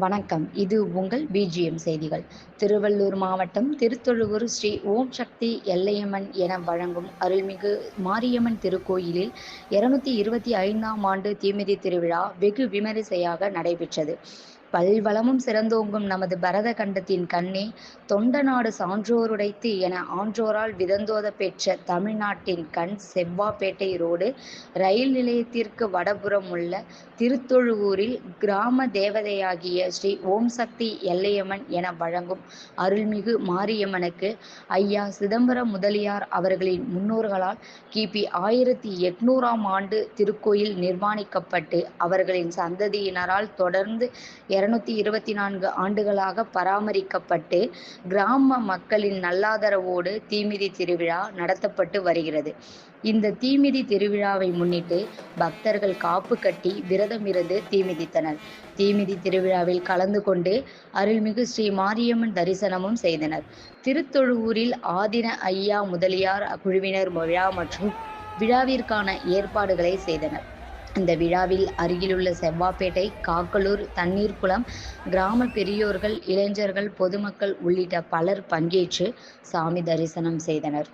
வணக்கம். இது உங்கள் பிஜிஎம் செய்திகள். திருவள்ளூர் மாவட்டம் திருத்தொழுவூர் ஸ்ரீ ஓம் சக்தி எல்லையம்மன் என வழங்கும் அருள்மிகு மாரியம்மன் திருக்கோயிலில் 225ஆம் ஆண்டு தீமிதி திருவிழா வெகு விமரிசையாக நடைபெற்றது. பல்வளமும் சிறந்தோங்கும் நமது பரத கண்டத்தின் கண்ணே, தொண்டநாடு சான்றோருடைத்து என ஆன்றோரால் விதந்தோத பெற்ற தமிழ்நாட்டின் கண் செவ்வாப்பேட்டை ரோடு ரயில் நிலையத்திற்கு வடபுறம் உள்ள திருத்தொழுவூரில் கிராம தேவதையாகிய ஸ்ரீ ஓம் சக்தி எல்லையம்மன் என வழங்கும் அருள்மிகு மாரியம்மனுக்கு ஐயா சிதம்பரம் முதலியார் அவர்களின் முன்னோர்களால் கிபி 1800ஆம் ஆண்டு திருக்கோயில் நிர்மாணிக்கப்பட்டு அவர்களின் சந்ததியினரால் தொடர்ந்து 224 ஆண்டுகளாக பராமரிக்கப்பட்டு கிராம மக்களின் நல்லாதரவோடு தீமிதி திருவிழா நடத்தப்பட்டு வருகிறது. இந்த தீமிதி திருவிழாவை முன்னிட்டு பக்தர்கள் காப்பு கட்டி விரதமிருந்து தீமிதித்தனர். தீமிதி திருவிழாவில் கலந்து கொண்டு அருள்மிகு ஸ்ரீ மாரியம்மன் தரிசனமும் செய்தனர். திருத்தொழுவூரில் ஆதின ஐயா முதலியார் குழுவினர் விழா மற்றும் விழாவிற்கான ஏற்பாடுகளை செய்தனர். இந்த விழாவில் அருகிலுள்ள செவ்வாப்பேட்டை, காக்கலூர், தண்ணீர்குளம் கிராம பெரியோர்கள், இளைஞர்கள், பொதுமக்கள் உள்ளிட்ட பலர் பங்கேற்று சாமி தரிசனம் செய்தனர்.